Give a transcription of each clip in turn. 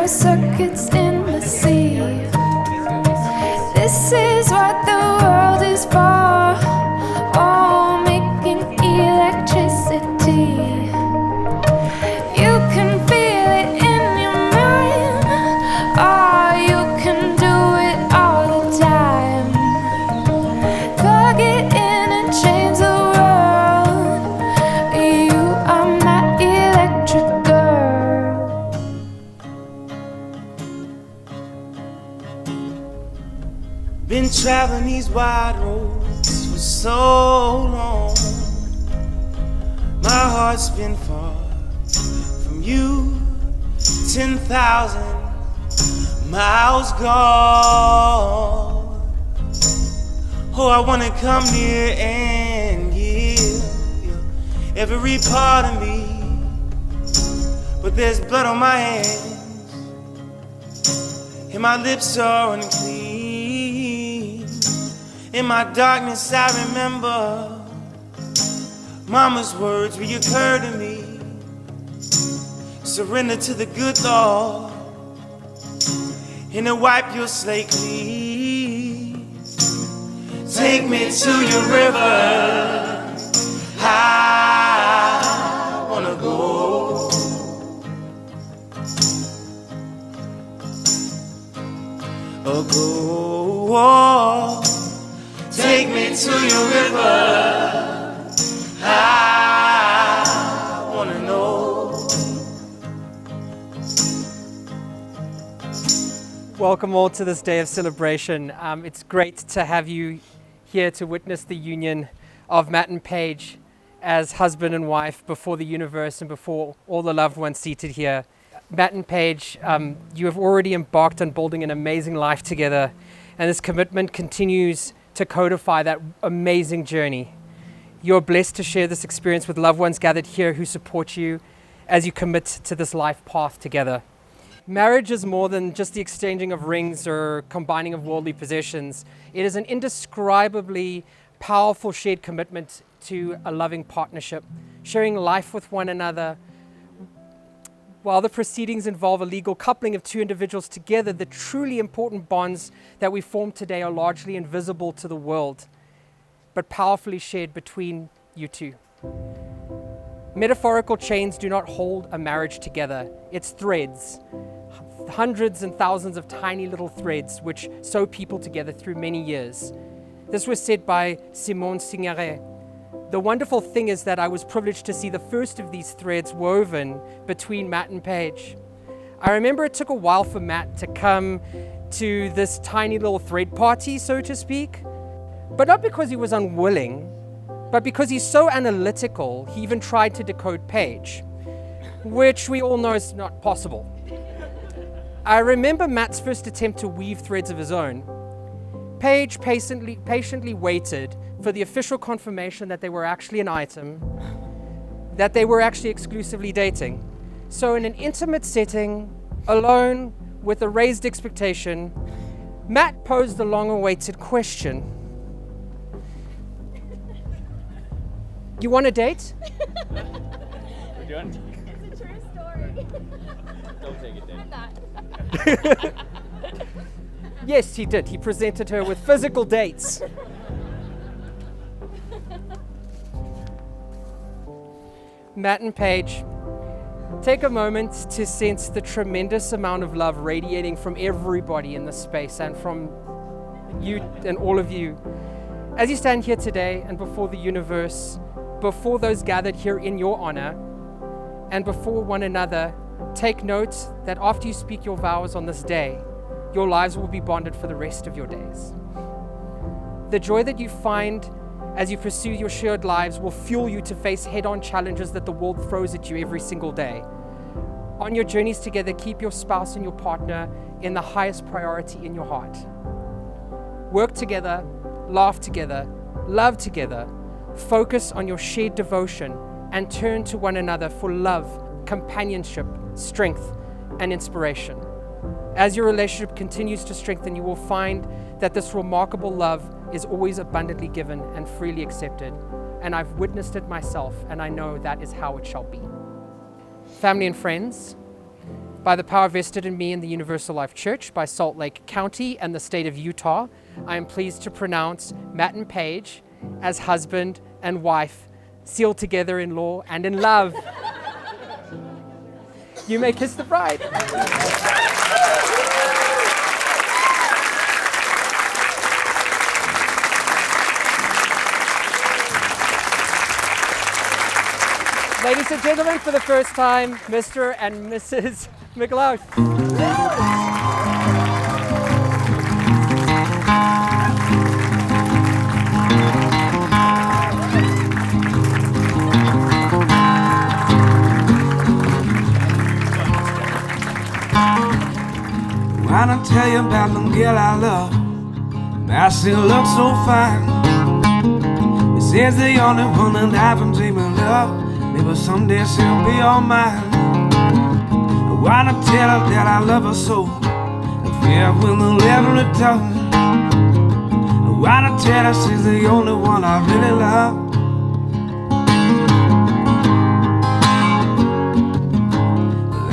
circuits in the sea. This is what the world is for. Oh, making electricity. You can feel it in your mind. Oh, you can do it all the time. Plug it in and change the world. You are my electric girl. Been traveling these wide roads for so long. My heart's been far from you, 10,000 miles gone. Oh, I wanna come near and give you every part of me, but there's blood on my hands and my lips are unclean. In my darkness I remember Mama's words reoccur to me. Surrender to the good Lord and He'll wipe your slate clean. Take me to your river, I wanna go. Oh, go. Take me to your river, I wanna know. Welcome all to this day of celebration. It's great to have you here to witness the union of Matt and Paige as husband and wife before the universe and before all the loved ones seated here. Matt and Paige, you have already embarked on building an amazing life together, and this commitment continues to codify that amazing journey. You're blessed to share this experience with loved ones gathered here who support you as you commit to this life path together. Marriage is more than just the exchanging of rings or combining of worldly possessions. It is an indescribably powerful shared commitment to a loving partnership, sharing life with one another. While the proceedings involve a legal coupling of two individuals together, the truly important bonds that we form today are largely invisible to the world, but powerfully shared between you two. Metaphorical chains do not hold a marriage together. It's threads, hundreds and thousands of tiny little threads which sew people together through many years. This was said by Simone Signoret. The wonderful thing is that I was privileged to see the first of these threads woven between Matt and Paige. I remember it took a while for Matt to come to this tiny little thread party, so to speak, but not because he was unwilling, but because he's so analytical, he even tried to decode Paige, which we all know is not possible. I remember Matt's first attempt to weave threads of his own. Paige patiently waited for the official confirmation that they were actually an item, that they were actually exclusively dating. So in an intimate setting, alone, with a raised expectation, Matt posed the long-awaited question. You want a date? We're doing? It's a true story. Don't take it, Dave. I'm not. Yes, he did. He presented her with physical dates. Matt and Paige, take a moment to sense the tremendous amount of love radiating from everybody in this space and from you and all of you. As you stand here today and before the universe, before those gathered here in your honor, and before one another, take note that after you speak your vows on this day, your lives will be bonded for the rest of your days. The joy that you find as you pursue your shared lives will fuel you to face head-on challenges that the world throws at you every single day. On your journeys together, keep your spouse and your partner in the highest priority in your heart. Work together, laugh together, love together, focus on your shared devotion, and turn to one another for love, companionship, strength, and inspiration. As your relationship continues to strengthen, you will find that this remarkable love is always abundantly given and freely accepted. And I've witnessed it myself, and I know that is how it shall be. Family and friends, by the power vested in me in the Universal Life Church, by Salt Lake County and the state of Utah, I am pleased to pronounce Matt and Paige as husband and wife, sealed together in law and in love. You may kiss the bride. Ladies and gentlemen, for the first time, Mr. and Mrs. McLeod. Why not tell you about the girl I love? I still look so fine. This is the only one that I've been dreaming of. Maybe someday she'll be all mine. Why not tell her that I love her so? I fear will never return. Why not tell her she's the only one I really love?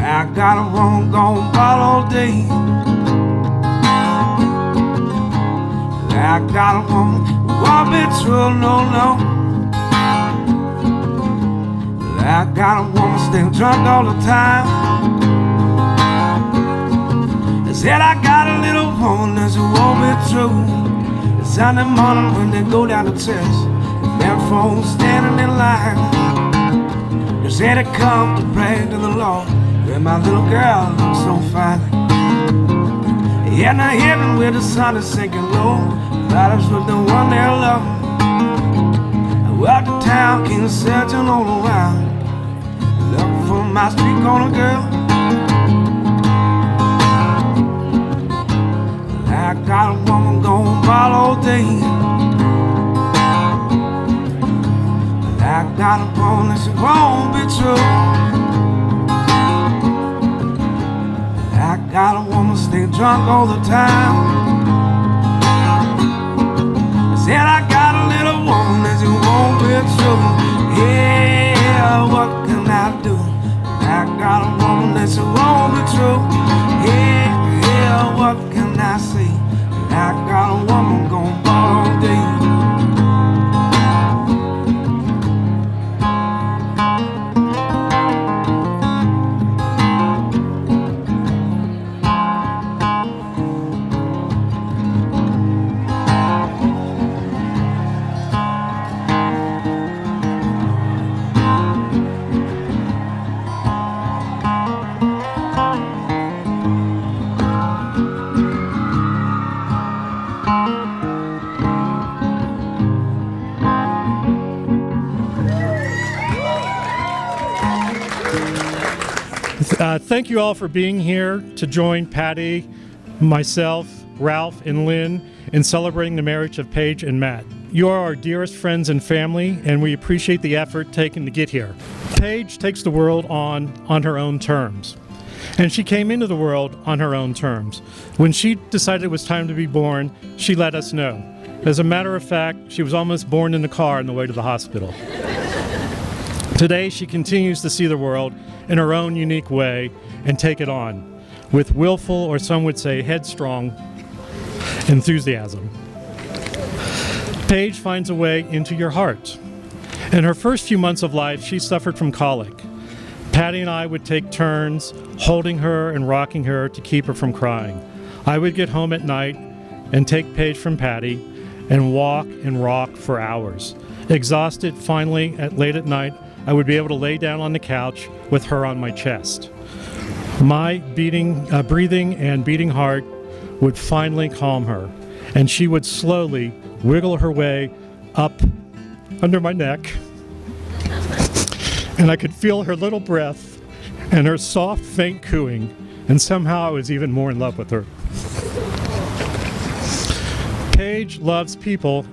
I got a woman gone ball all day. I got a woman who won't be true, no. I got a woman still drunk all the time. I said I got a little woman that won't be true. It's Sunday morning when they go down to church, and their phones standing in line. They said they come to pray to the Lord, where my little girl looks so fine. Yeah, now heaven where the sun is sinking low, riders with the one they love. I walked the town, came searching all around, looking for my street corner girl. I got a woman gone ball all day. I got a woman that she won't be true. I got a woman stay drunk all the time. I said I got a little woman that she won't be true. Yeah, what can I do? I got a woman that she won't be true. Yeah, what can I say? I got a woman gone ball all day. Thank you all for being here to join Patty, myself, Ralph, and Lynn in celebrating the marriage of Paige and Matt. You are our dearest friends and family, and we appreciate the effort taken to get here. Paige takes the world on her own terms, and she came into the world on her own terms. When she decided it was time to be born, she let us know. As a matter of fact, she was almost born in the car on the way to the hospital. Today, she continues to see the world in her own unique way and take it on with willful, or some would say headstrong, enthusiasm. Paige finds a way into your heart. In her first few months of life, she suffered from colic. Patty and I would take turns holding her and rocking her to keep her from crying. I would get home at night and take Paige from Patty and walk and rock for hours. Exhausted, finally, late at night, I would be able to lay down on the couch with her on my chest. My breathing and beating heart would finally calm her, and she would slowly wiggle her way up under my neck, and I could feel her little breath and her soft, faint cooing, and somehow I was even more in love with her. Paige loves people,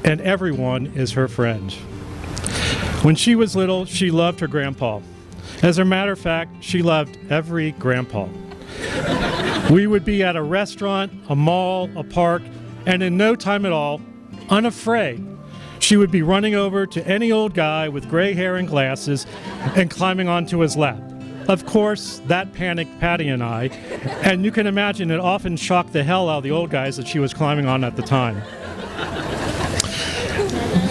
and everyone is her friend. When she was little, she loved her grandpa. As a matter of fact, she loved every grandpa. We would be at a restaurant, a mall, a park, and in no time at all, unafraid, she would be running over to any old guy with gray hair and glasses and climbing onto his lap. Of course, that panicked Patty and I, and you can imagine it often shocked the hell out of the old guys that she was climbing on at the time.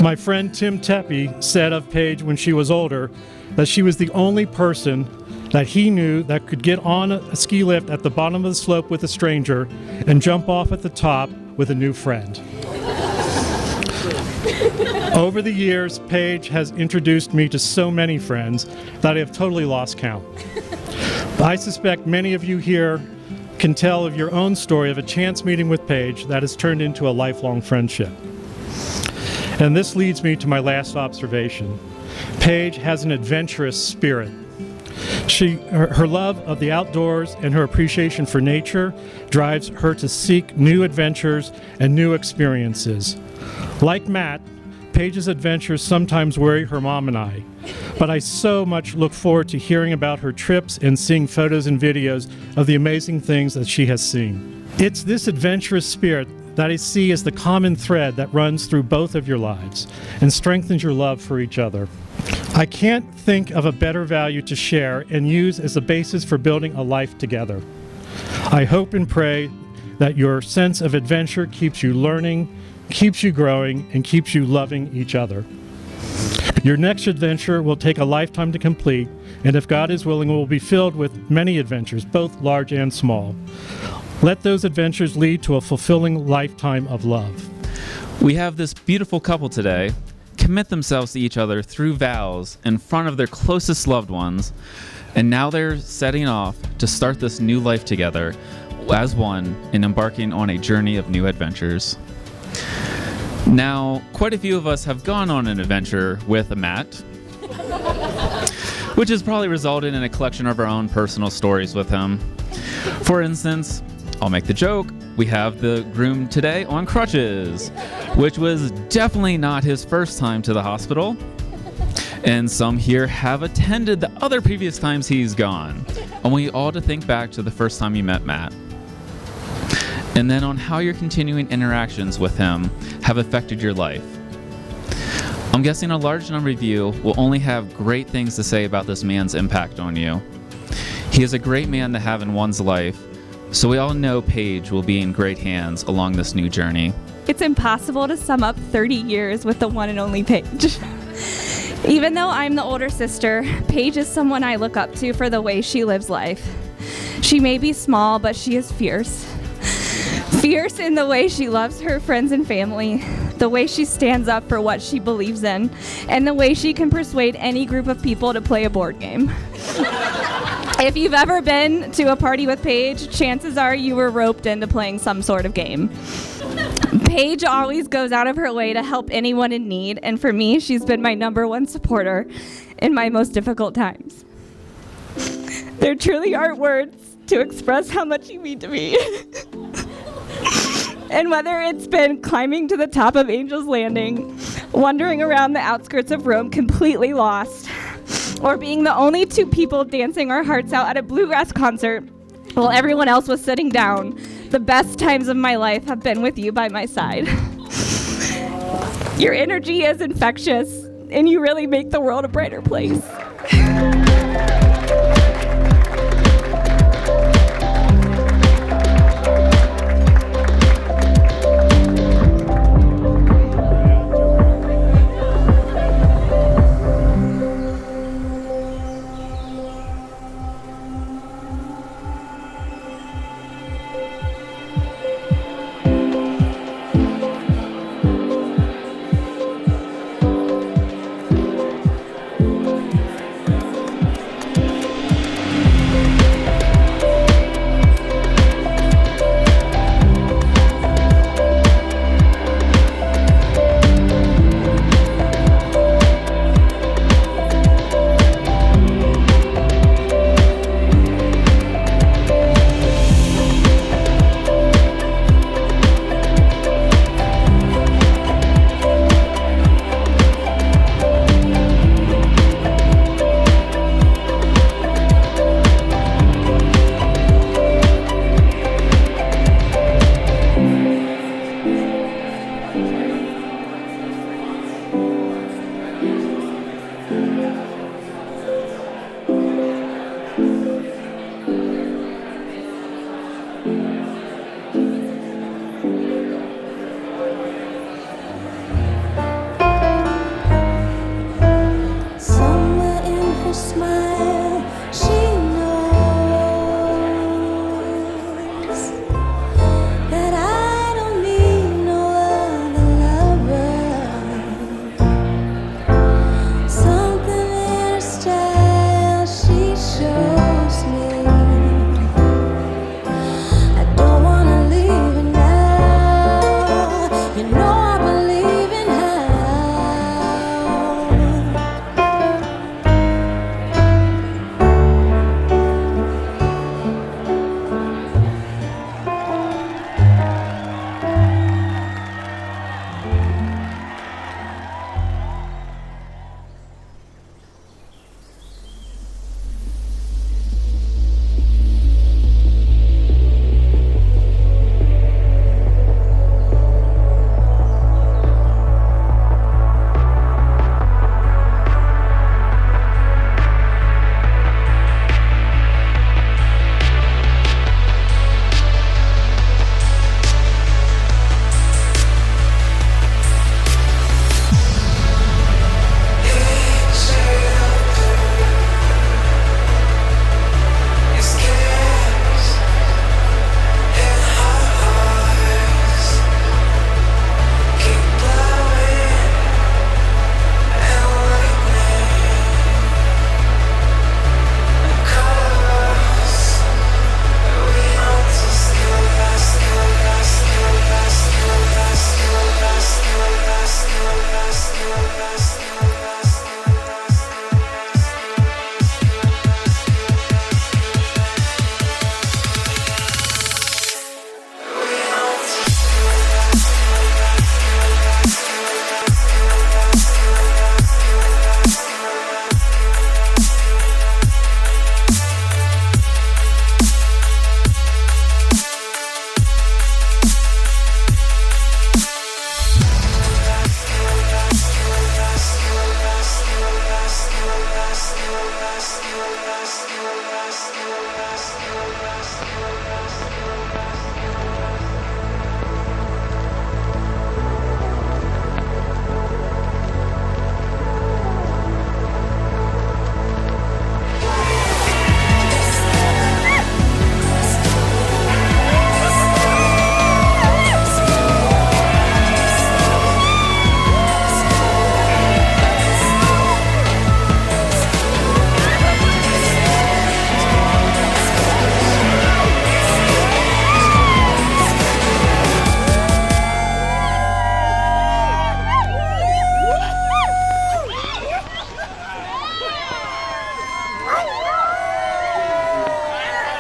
My friend Tim Tepe said of Paige when she was older that she was the only person that he knew that could get on a ski lift at the bottom of the slope with a stranger and jump off at the top with a new friend. Over the years, Paige has introduced me to so many friends that I have totally lost count. I suspect many of you here can tell of your own story of a chance meeting with Paige that has turned into a lifelong friendship. And this leads me to my last observation. Paige has an adventurous spirit. Her love of the outdoors and her appreciation for nature drives her to seek new adventures and new experiences. Like Matt, Paige's adventures sometimes worry her mom and I, but I so much look forward to hearing about her trips and seeing photos and videos of the amazing things that she has seen. It's this adventurous spirit that I see as the common thread that runs through both of your lives and strengthens your love for each other. I can't think of a better value to share and use as a basis for building a life together. I hope and pray that your sense of adventure keeps you learning, keeps you growing, and keeps you loving each other. Your next adventure will take a lifetime to complete, and if God is willing, will be filled with many adventures, both large and small. Let those adventures lead to a fulfilling lifetime of love. We have this beautiful couple today commit themselves to each other through vows in front of their closest loved ones, and now they're setting off to start this new life together as one and embarking on a journey of new adventures. Now, quite a few of us have gone on an adventure with Matt, which has probably resulted in a collection of our own personal stories with him. For instance, I'll make the joke, we have the groom today on crutches, which was definitely not his first time to the hospital. And some here have attended the other previous times he's gone. I want you all to think back to the first time you met Matt. And then on how your continuing interactions with him have affected your life. I'm guessing a large number of you will only have great things to say about this man's impact on you. He is a great man to have in one's life, so we all know Paige will be in great hands along this new journey. It's impossible to sum up 30 years with the one and only Paige. Even though I'm the older sister, Paige is someone I look up to for the way she lives life. She may be small, but she is fierce. Fierce in the way she loves her friends and family, the way she stands up for what she believes in, and the way she can persuade any group of people to play a board game. If you've ever been to a party with Paige, chances are you were roped into playing some sort of game. Paige always goes out of her way to help anyone in need, and for me, she's been my #1 supporter in my most difficult times. There truly aren't words to express how much you mean to me. And whether it's been climbing to the top of Angel's Landing, wandering around the outskirts of Rome completely lost, or being the only two people dancing our hearts out at a bluegrass concert while everyone else was sitting down, the best times of my life have been with you by my side. Your energy is infectious, and you really make the world a brighter place.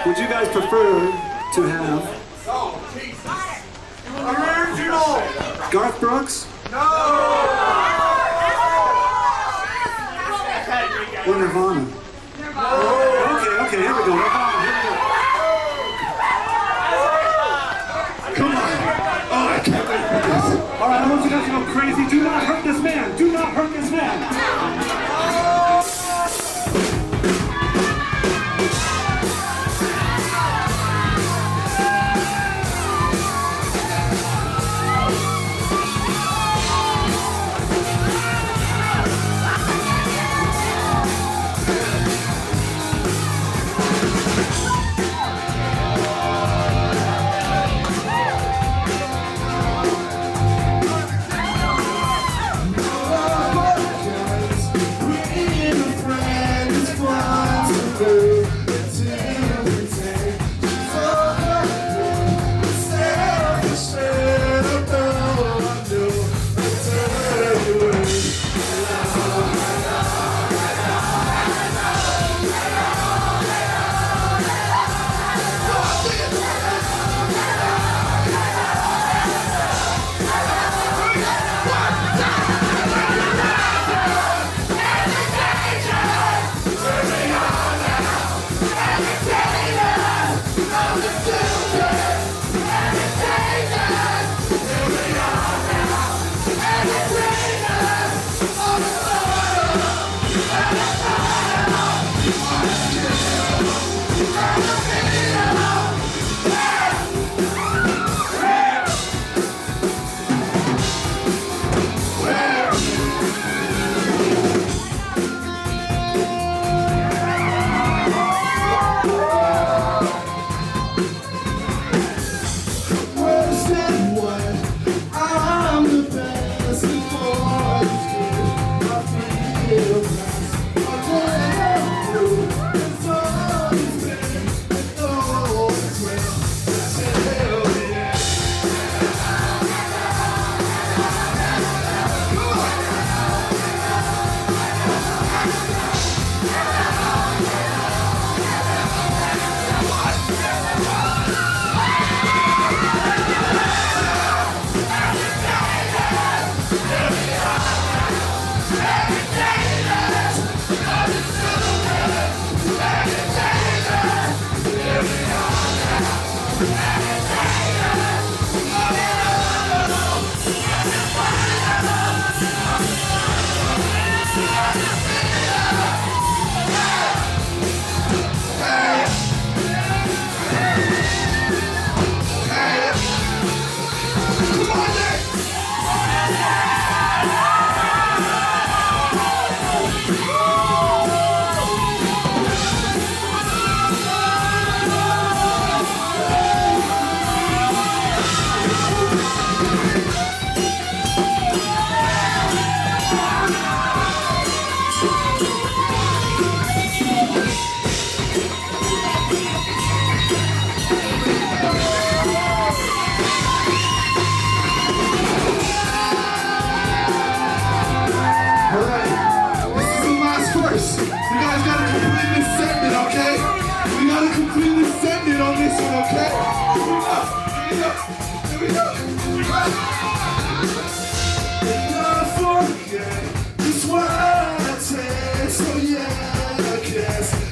Would you guys prefer to have Garth Brooks? Or Nirvana? Okay, here we go. Nirvana, here we go. Come on. Oh, I can't wait for this. All right, I want you guys to go crazy. Do not hurt this man. Do not hurt this man. Just what I take, so yeah, I guess